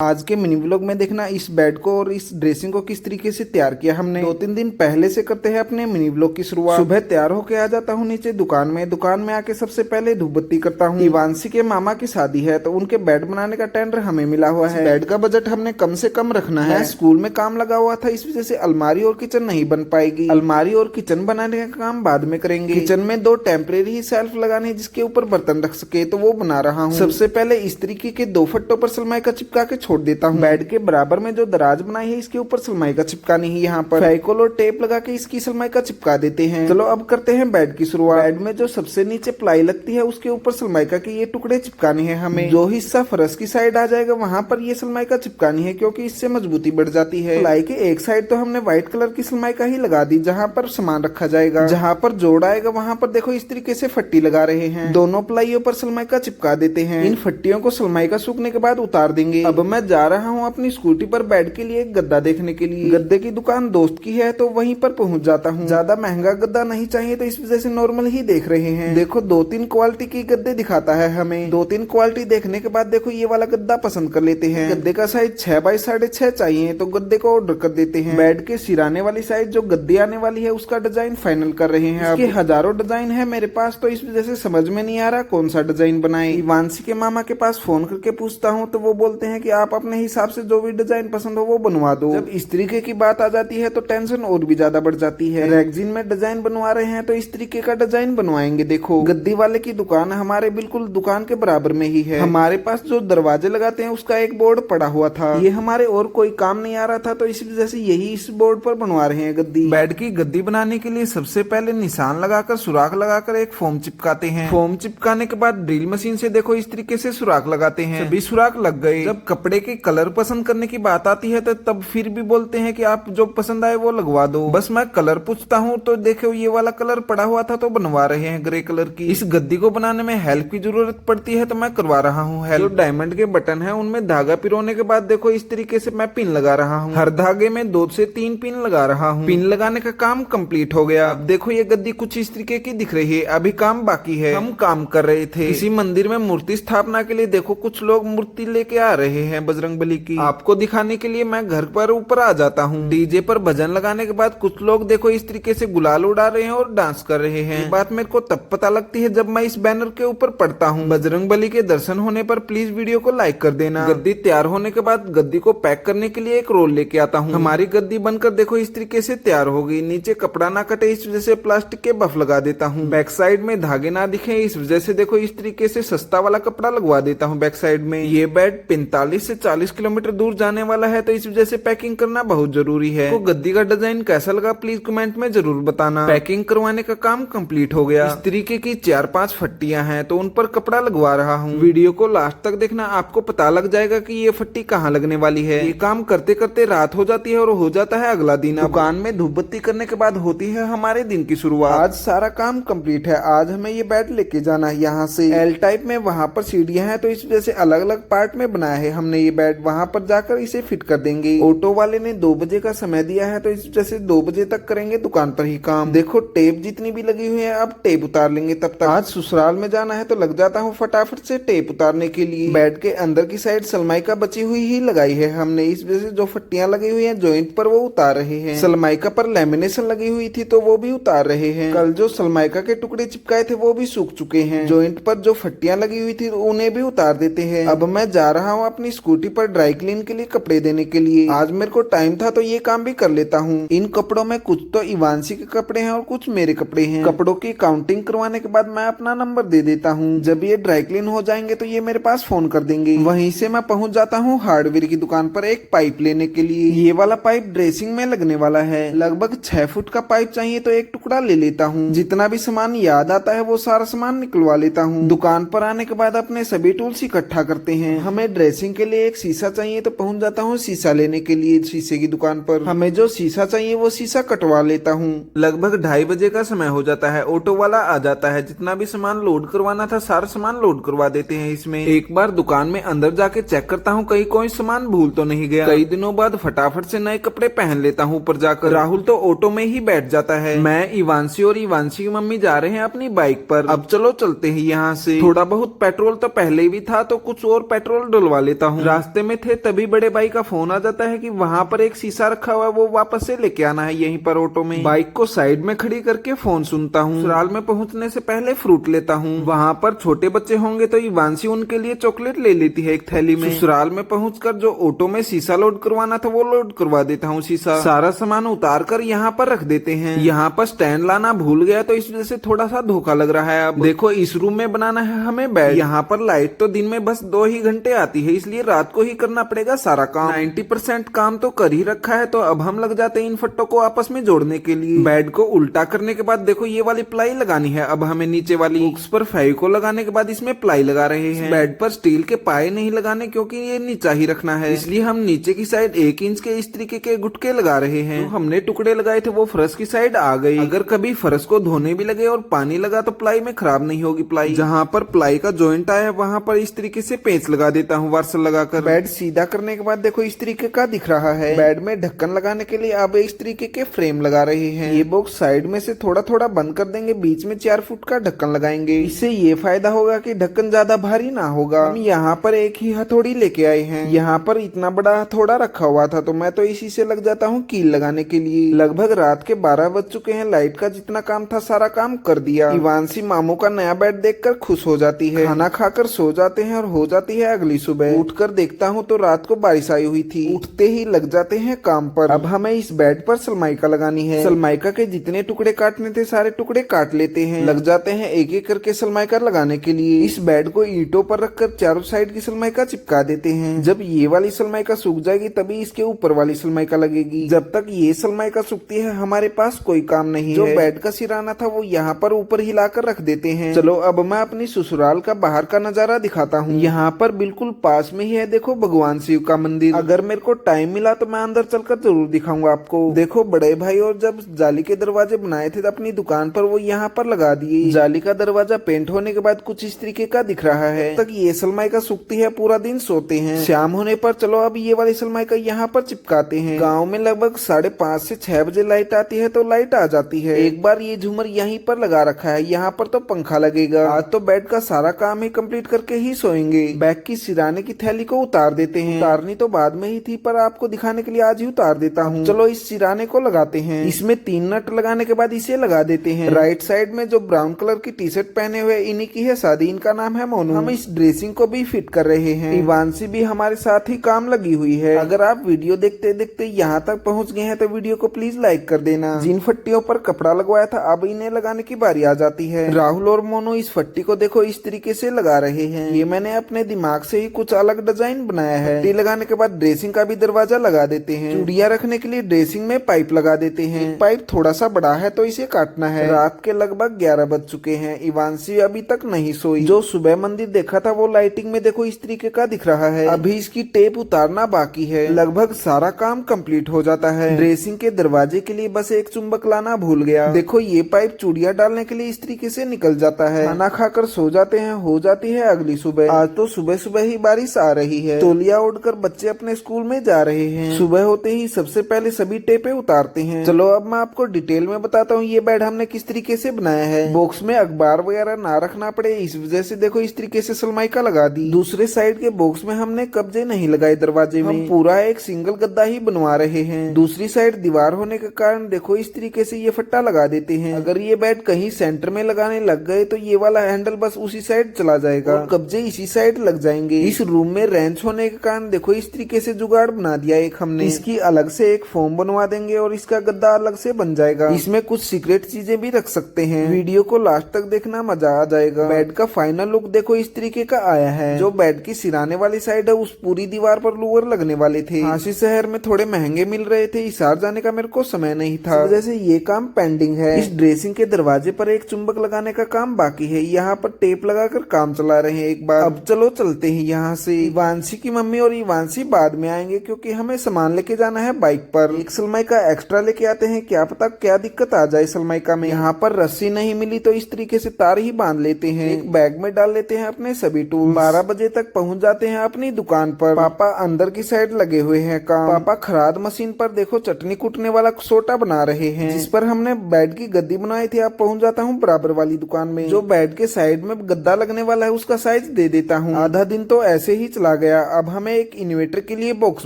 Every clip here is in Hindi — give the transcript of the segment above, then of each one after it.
आज के मिनी व्लॉग में देखना इस बेड को और इस ड्रेसिंग को किस तरीके से तैयार किया हमने। 2-3 दिन पहले से करते हैं अपने मिनी व्लॉग की शुरुआत। सुबह तैयार होके आ जाता हूँ नीचे दुकान में आके सबसे पहले धूप बत्ती करता हूँ। इवांशी के मामा की शादी है तो उनके बेड बनाने का टेंडर हमें मिला हुआ है। बेड का बजट हमने कम से कम रखना है। स्कूल में काम लगा हुआ था, इस वजह से अलमारी और किचन नहीं बन पाएगी। अलमारी और किचन बनाने का काम बाद में करेंगे। किचन में 2 टेम्परेरी शेल्फ लगाने जिसके ऊपर बर्तन रख सके तो वो बना रहा हूँ। सबसे पहले इस तरीके के 2 फट्टों पर सलमाई का चिपका के छोड़ देता हूँ। बेड के बराबर में जो दराज बनाई है इसके ऊपर सलमाई का चिपकानी है। यहाँ पर फेविकोल और टेप लगा के इसकी सलमाई का चिपका देते हैं। चलो अब करते हैं बेड की शुरुआत। बेड में जो सबसे नीचे प्लाई लगती है उसके ऊपर सलमाई का के ये टुकड़े चिपकाने हैं हमें। जो हिस्सा फर्श की साइड आ जाएगा वहाँ पर ये सलमाई का चिपकानी है क्योंकि इससे मजबूती बढ़ जाती है। प्लाई के एक साइड तो हमने व्हाइट कलर की सलमाई का ही लगा दी जहाँ पर सामान रखा जाएगा। जहाँ पर जोड़ आएगा वहाँ पर देखो इस तरीके से फट्टी लगा रहे हैं। दोनों प्लाइयों पर सलमाई का चिपका देते हैं। इन फट्टियों को सलमाई का सूखने के बाद उतार देंगे। अब मैं जा रहा हूँ अपनी स्कूटी पर बेड के लिए एक गद्दा देखने के लिए। गद्दे की दुकान दोस्त की है तो वहीं पर पहुंच जाता हूँ। ज्यादा महंगा गद्दा नहीं चाहिए तो इस वजह से नॉर्मल ही देख रहे हैं। देखो 2-3 क्वालिटी की गद्दे दिखाता है हमें। 2-3 क्वालिटी देखने के बाद देखो ये वाला गद्दा पसंद कर लेते हैं। गद्दे का साइज 6 बाई 6.5 चाहिए तो गद्दे को ऑर्डर कर देते हैं। बेड के सिराने वाली साइड जो गद्दे आने वाली है उसका डिजाइन फाइनल कर रहे हैं। इसके हजारों डिजाइन है मेरे पास तो इस वजह से समझ में नहीं आ रहा कौन सा डिजाइन बनाए। इवांशी के मामा के पास फोन करके पूछता हूँ तो वो बोलते हैं कि आप अपने हिसाब से जो भी डिजाइन पसंद हो वो बनवा दो। जब इस तरीके की बात आ जाती है तो टेंशन और भी ज्यादा बढ़ जाती है। रेगजीन में डिजाइन बनवा रहे हैं तो इस तरीके का डिजाइन बनवाएंगे। देखो गद्दी वाले की दुकान हमारे बिल्कुल दुकान के बराबर में ही है। हमारे पास जो दरवाजे लगाते हैं उसका एक बोर्ड पड़ा हुआ था। ये हमारे और कोई काम नहीं आ रहा था तो इस वजह से यही इस बोर्ड पर बनवा रहे हैं गद्दी। बेड की गद्दी बनाने के लिए सबसे पहले निशान लगाकर सुराख लगाकर एक फोम चिपकाते हैं। फोम चिपकाने के बाद ड्रिल मशीन से देखो इस तरीके से सुराख लगाते हैं। सभी सुराख लग गए। जब कपड़े के कलर पसंद करने की बात आती है तो तब फिर भी बोलते हैं कि आप जो पसंद आए वो लगवा दो। बस मैं कलर पूछता हूँ तो देखो ये वाला कलर पड़ा हुआ था तो बनवा रहे हैं ग्रे कलर की। इस गद्दी को बनाने में हेल्प की जरूरत पड़ती है तो मैं करवा रहा हूँ हेल्प। जो डायमंड के बटन है उनमें धागा पिरोने के बाद देखो इस तरीके से मैं पिन लगा रहा हूँ। हर धागे में 2 से 3 पिन लगा रहा हूँ। पिन लगाने का काम कंप्लीट हो गया। अब देखो ये गद्दी कुछ इस तरीके की दिख रही है। अभी काम बाकी है। हम काम कर रहे थे। इसी मंदिर में मूर्ति स्थापना के लिए देखो कुछ लोग मूर्ति लेके आ रहे हैं बजरंगबली की। आपको दिखाने के लिए मैं घर पर ऊपर आ जाता हूँ। डीजे पर भजन लगाने के बाद कुछ लोग देखो इस तरीके से गुलाल उड़ा रहे हैं और डांस कर रहे हैं। ये बात मेरे को तब पता लगती है जब मैं इस बैनर के ऊपर पढ़ता हूँ बजरंगबली के दर्शन होने पर प्लीज वीडियो को लाइक कर देना। गद्दी तैयार होने के बाद गद्दी को पैक करने के लिए एक रोल लेके आता हूँ। हमारी गद्दी बनकर देखो इस तरीके से तैयार हो गई। नीचे कपड़ा ना कटे इस वजह से प्लास्टिक के बफ लगा देता हूँ। बैक साइड में धागे ना दिखे इस वजह से देखो इस तरीके से सस्ता वाला कपड़ा लगवा देता हूँ बैक साइड में। ये बेड 45 से 40 किलोमीटर दूर जाने वाला है तो इस वजह से पैकिंग करना बहुत जरूरी है। तो गद्दी का डिजाइन कैसा लगा प्लीज कमेंट में जरूर बताना। पैकिंग करवाने का काम कंप्लीट हो गया। इस तरीके की 4-5 फट्टियां हैं तो उन पर कपड़ा लगवा रहा हूँ। वीडियो को लास्ट तक देखना, आपको पता लग जाएगा कि ये फट्टी कहाँ लगने वाली है। ये काम करते करते रात हो जाती है और हो जाता है अगला दिन। दुकान में धूप बत्ती करने के बाद होती है हमारे दिन की शुरुआत। आज सारा काम कंप्लीट है। आज हमें ये बेड लेके जाना है यहाँ से एल टाइप में। वहाँ पर सीढ़ियाँ हैं तो इस वजह से अलग अलग पार्ट में बनाया है हमने ये बेड। वहाँ पर जाकर इसे फिट कर देंगे। ऑटो वाले ने 2 बजे का समय दिया है तो इस वजह से 2 बजे तक करेंगे दुकान पर ही काम। देखो टेप जितनी भी लगी हुई है अब टेप उतार लेंगे तब तक। आज ससुराल में जाना है तो लग जाता हूँ फटाफट से टेप उतारने के लिए। बेड के अंदर की साइड सलमाई का बची हुई ही लगाई है हमने। इस वजह से जो फट्टियां लगी हुई हैं जॉइंट पर वो उतार रहे हैं। सलमाइका पर लेमिनेशन लगी हुई थी तो वो भी उतार रहे हैं। कल जो सलमाइका के टुकड़े चिपकाए थे वो भी सूख चुके हैं। जॉइंट पर जो फट्टियां लगी हुई थी उन्हें भी उतार देते हैं। अब मैं जा रहा हूँ अपनी स्कूटी पर ड्राई क्लीन के लिए कपड़े देने के लिए। आज मेरे को टाइम था तो ये काम भी कर लेता हूँ। इन कपड़ों में कुछ तो इवांशी के कपड़े हैं और कुछ मेरे कपड़े हैं। कपड़ों की काउंटिंग करवाने के बाद मैं अपना नंबर दे देता हूँ। जब ये ड्राई क्लीन हो जाएंगे तो ये मेरे पास फोन कर देंगे। वहीं से मैं पहुंच जाता हूँ हार्डवेयर की दुकान पर एक पाइप लेने के लिए। ये वाला पाइप ड्रेसिंग में लगने वाला है। लगभग 6 फुट का पाइप चाहिए तो एक टुकड़ा ले लेता हूँ। जितना भी सामान याद आता है वो सारा सामान निकलवा लेता हूँ। दुकान पर आने के बाद अपने सभी टूल्स इकट्ठा करते हैं। हमें ड्रेसिंग के लिए एक शीशा चाहिए तो पहुंच जाता हूँ शीशा लेने के लिए शीशे की दुकान पर। हमें जो शीशा चाहिए वो शीशा कटवा लेता हूँ। लगभग 2:30 बजे का समय हो जाता है। ऑटो वाला आ जाता है। जितना भी सामान लोड करवाना था सारा सामान लोड करवा देते हैं इसमें। एक बार दुकान में अंदर जाके चेक करता हूँ कहीं कोई सामान भूल तो नहीं गया। कई दिनों बाद फटाफट से नए कपड़े पहन लेता हूँ ऊपर जाकर। राहुल तो ऑटो में ही बैठ जाता है। मैं, इवांशी और इवांशी की मम्मी जा रहे हैं अपनी बाइक पर। अब चलो चलते हैं यहाँ से। थोड़ा बहुत पेट्रोल तो पहले भी था तो कुछ और पेट्रोल डलवा लेता हूँ। रास्ते में थे तभी बड़े भाई का फोन आ जाता है कि वहाँ पर एक शीशा रखा हुआ है, वो वापस से लेके आना है यहीं पर ऑटो में। बाइक को साइड में खड़ी करके फोन सुनता हूँ। ससुराल में पहुँचने से पहले फ्रूट लेता हूँ। वहाँ पर छोटे बच्चे होंगे तो इवांशी उनके लिए चॉकलेट ले लेती है एक थैली में। ससुराल में पहुंचकर जो ऑटो में शीशा लोड करवाना था वो लोड करवा देता हूँ। शीशा सारा सामान उतार कर यहाँ पर रख देते हैं। यहाँ पर स्टैंड लाना भूल गया तो इस वजह से थोड़ा सा धोखा लग रहा है। अब देखो इस रूम में बनाना है हमें बेड। यहाँ पर लाइट तो दिन में बस 2 ही घंटे आती है, इसलिए रात को ही करना पड़ेगा सारा काम। 90% काम तो कर ही रखा है, तो अब हम लग जाते हैं इन फट्टों को आपस में जोड़ने के लिए। बेड को उल्टा करने के बाद देखो ये वाली प्लाई लगानी है अब हमें नीचे वाली। बुक्स पर फेविकोल लगाने के बाद इसमें प्लाई लगा रहे हैं। बेड पर स्टील के पाए नहीं लगाने क्योंकि ये नीचा ही रखना है, इसलिए हम नीचे की साइड 1 इंच के इस तरीके के गुटके लगा रहे हैं। तो हमने टुकड़े लगाए थे वो फर्श की साइड आ गई। अगर कभी फर्श को धोने भी लगे और पानी लगा तो प्लाई में खराब नहीं होगी प्लाई। जहाँ पर प्लाई का जॉइंट आया है वहाँ पर इस तरीके से पेंच लगा देता हूँ वार्सल लगाकर। बेड सीधा करने के बाद देखो इस तरीके का दिख रहा है। बेड में ढक्कन लगाने के लिए अब इस तरीके के फ्रेम लगा रहे हैं। ये बॉक्स साइड में से थोड़ा थोड़ा बंद कर देंगे, बीच में 4 फुट का ढक्कन लगाएंगे। इससे ये फायदा होगा कि ढक्कन ज्यादा भारी ना होगा। हम यहाँ पर एक ही हथौड़ी लेके आए हैं। यहाँ पर इतना बड़ा हथौड़ा रखा हुआ था तो मैं तो इसी से लग जाता हूँ कील लगाने के लिए। लगभग रात के 12 बज चुके हैं। लाइट का जितना काम था सारा काम कर दिया। इवांशी मामू का नया बेड देखकर खुश हो जाती है। खाना खाकर सो जाते हैं और हो जाती है अगली सुबह। उठकर देखता हूँ तो रात को बारिश आई हुई थी। उठते ही लग जाते हैं काम पर। अब हमें इस बेड पर सलमाइका लगानी है। सलमाइका के जितने टुकड़े काटने थे सारे टुकड़े काट लेते हैं। लग जाते हैं एक एक करके सलमाइका लगाने के लिए। इस बेड को ईंटों पर रखकर चारों साइड की सलमाइका चिपका देते हैं। जब ये वाली सलमाइका सूख जाएगी तभी इसके ऊपर वाली सलमाइका लगेगी। जब तक ये सलमाइका सूखती है हमारे पास कोई काम नहीं है। जो बेड का सिराना था वो यहाँ पर ऊपर हिलाकर रख देते हैं। चलो अब मैं अपनी ससुराल का बाहर का नजारा दिखाता हूँ। यहाँ पर बिल्कुल पास में ही है देखो भगवान शिव का मंदिर। अगर मेरे को टाइम मिला तो मैं अंदर चलकर जरूर दिखाऊंगा आपको। देखो बड़े भाई और जब जाली के दरवाजे बनाए थे अपनी दुकान पर वो यहाँ पर लगा दिए। जाली का दरवाजा पेंट होने के बाद कुछ इस तरीके का दिख रहा है। तक ये सलमाइका सूखती है पूरा दिन सोते हैं। शाम होने पर चलो अब ये वाली सलमाइका यहाँ पर चिपकाते हैं। गाँव में लगभग 5:30 से 6 बजे लाइट आती है तो लाइट आ जाती है। एक बार ये झूमर यहीं पर लगा रखा है, यहाँ पर तो पंखा लगेगा। आज तो बेड का सारा काम ही कंप्लीट करके ही सोएंगे। बैग की सिराने की थैली को उतार देते हैं। उतारनी तो बाद में ही थी पर आपको दिखाने के लिए आज ही उतार देता हूँ। चलो इस सिराने को लगाते हैं। इसमें 3 नट लगाने के बाद इसे लगा देते हैं। राइट साइड में जो ब्राउन कलर की टी शर्ट पहने हुए इन्हीं की है शादी, इनका नाम है मोनू। हम इस ड्रेसिंग को भी फिट कर रहे हैं। इवांशी भी हमारे साथ ही काम लगी हुई है। अगर आप वीडियो देखते देखते यहाँ तक पहुँच गए हैं तो वीडियो को प्लीज लाइक कर देना। जिन फट्टियों पर कपड़ा लगवाया था अब इन्हें लगाने की बारी आ जाती है। राहुल और मोनू इस फट्टी को देखो इस तरीके से लगा रहे हैं। ये मैंने अपने दिमाग से ही कुछ अलग डिजाइन बनाया है। फट्टी लगाने के बाद ड्रेसिंग का भी दरवाजा लगा देते हैं। चूड़ियां रखने के लिए ड्रेसिंग में पाइप लगा देते हैं। पाइप थोड़ा सा बड़ा है तो इसे काटना है। रात के लगभग 11 बज चुके हैं। इवांशी अभी तक नहीं सोई। जो सुबह मंदिर देखा था वो लाइटिंग में देखो इस तरीके का दिख रहा है। अभी इसकी टेप उतारना बाकी है। लगभग सारा काम कंप्लीट हो जाता है। ड्रेसिंग के दरवाजे के लिए बस एक चुंबक लाना भूल गया। देखो ये पाइप चूड़ियां डालने के लिए इस तरीके से निकल जाता है। खाना खाकर सो जाते हैं। हो जाती है अगली सुबह। आज तो सुबह सुबह ही बारिश आ रही है। तौलिया उड़कर बच्चे अपने स्कूल में जा रहे हैं। सुबह होते ही सबसे पहले सभी टेपे उतारते हैं। चलो अब मैं आपको डिटेल में बताता हूँ ये बेड हमने किस तरीके से बनाया है। बॉक्स में अखबार वगैरह ना रखना पड़े इस वजह से देखो इस तरीके से सलमाइका लगा दी। दूसरे साइड के बॉक्स में हमने कब्जे नहीं लगाए दरवाजे में। हम पूरा एक सिंगल गद्दा ही बनवा रहे हैं। दूसरी साइड दीवार होने के कारण देखो इस तरीके से ये फट्टा लगा देते हैं। अगर ये बेड कहीं सेंटर में लगाने लग गए तो ये वाला हैंडल बस उसी साइड चला जाएगा और कब्जे इसी साइड लग जाएंगे। इस रूम में रेंच होने के कारण देखो इस तरीके से जुगाड़ बना दिया एक हमने। इसकी अलग से एक फोम बनवा देंगे और इसका गद्दा अलग से बन जाएगा। इसमें कुछ सीक्रेट चीजें भी रख सकते हैं। वीडियो को लास्ट तक देखना, मजा आ जाएगा। बेड का फाइनल लुक देखो इस तरीके का आया है। जो बेड की सिराने वाली साइड है उस पूरी दीवार पर लूवर लगने वाले थे। झांसी शहर में थोड़े महंगे मिल रहे थे। हिसार जाने का मेरे को समय नहीं था, जैसे ये काम पेंडिंग है। इस ड्रेसिंग के दरवाजे पर एक चुंबक लगाने का काम बाकी है। यहाँ पर टेप लगाकर काम चला रहे हैं एक बार। अब चलो चलते हैं यहाँ से। इवांशी की मम्मी और इवांशी बाद में आएंगे क्योंकि हमें सामान लेके जाना है बाइक पर। एक सलमाइका एक्स्ट्रा लेके आते हैं, क्या पता क्या दिक्कत आ जाए सलमाइका में। यहाँ पर रस्सी नहीं मिली तो इस तरीके से तार ही बांध लेते हैं। एक बैग में डाल लेते हैं अपने सभी टूल। 12 बजे तक पहुँच जाते हैं अपनी दुकान पर। पापा अंदर की साइड लगे हुए हैं काम। पापा खराद मशीन पर देखो चटनी कूटने वाला सोटा बना रहे हैं जिस पर हमने बेड की गद्दी बनाई थी। अब पहुंच जाता हूं बराबर वाली दुकान में। जो बेड के साइड में गद्दा लगने वाला है उसका साइज दे देता हूं। आधा दिन तो ऐसे ही चला गया। अब हमें एक इन्वर्टर के लिए बॉक्स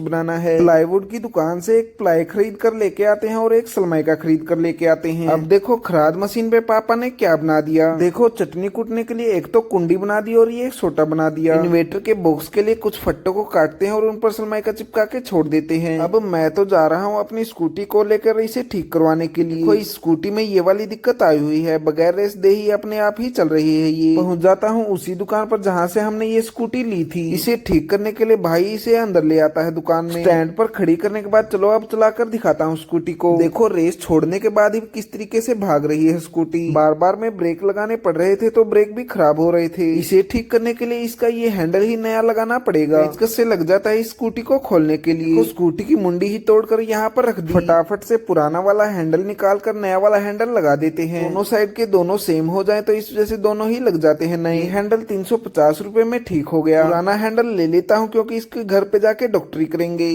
बनाना है। प्लाईवुड की दुकान से एक प्लाई खरीद कर लेके आते हैं और एक सलमाइका खरीद कर लेके आते हैं। अब देखो खराद मशीन पे पापा ने क्या बना दिया। देखो चटनी कूटने के लिए एक तो कुंडी बना दी और ये एक छोटा बना दिया। इन्वर्टर के बॉक्स के लिए कुछ फट्टों को काटते हैं और उन पर सलमाइका चिपका के छोड़ देते हैं। अब मैं तो जा रहा हूँ अपनी स्कूटी को लेकर इसे ठीक करवाने के लिए। कोई स्कूटी में ये वाली दिक्कत आई हुई है, बगैर रेस दे ही अपने आप ही चल रही है। ये पहुंच जाता हूँ उसी दुकान पर जहाँ से हमने ये स्कूटी ली थी। इसे ठीक करने के लिए भाई इसे अंदर ले आता है दुकान में। स्टैंड पर खड़ी करने के बाद चलो अब चलाकर दिखाता हूँ स्कूटी को। देखो रेस छोड़ने के बाद ही किस तरीके से भाग रही है स्कूटी। बार बार में ब्रेक लगाने पड़ रहे थे तो ब्रेक भी खराब हो रहे थे। इसे ठीक करने के लिए इसका ये हैंडल ही नया लगाना पड़ेगा। पेचकस से लग जाता है इस स्कूटी को खोलने के लिए। तो स्कूटी की मुंडी ही तोड़कर यहाँ पर रख दी। फटाफट से पुराना वाला हैंडल निकाल कर नया वाला हैंडल लगा देते हैं। दोनों साइड के दोनों सेम हो जाए तो इस वजह से दोनों ही लग जाते हैं। नए हैंडल 350 रुपए में ठीक हो गया। पुराना हैंडल ले लेता हूँ क्योंकि इसके घर पे जाके डॉक्टरी करेंगे।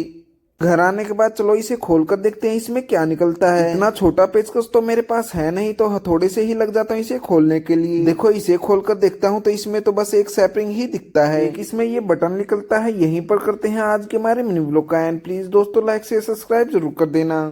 घर आने के बाद चलो इसे खोल कर देखते हैं इसमें क्या निकलता है। इतना छोटा पेचकस तो मेरे पास है नहीं, तो हथौड़े से ही लग जाता हूँ इसे खोलने के लिए। देखो इसे खोल कर देखता हूँ तो इसमें तो बस एक सैपरिंग ही दिखता है। एक इसमें ये बटन निकलता है। यहीं पर करते हैं आज के हमारे मिनी व्लॉग का एंड। प्लीज दोस्तों लाइक से सब्सक्राइब जरूर कर देना।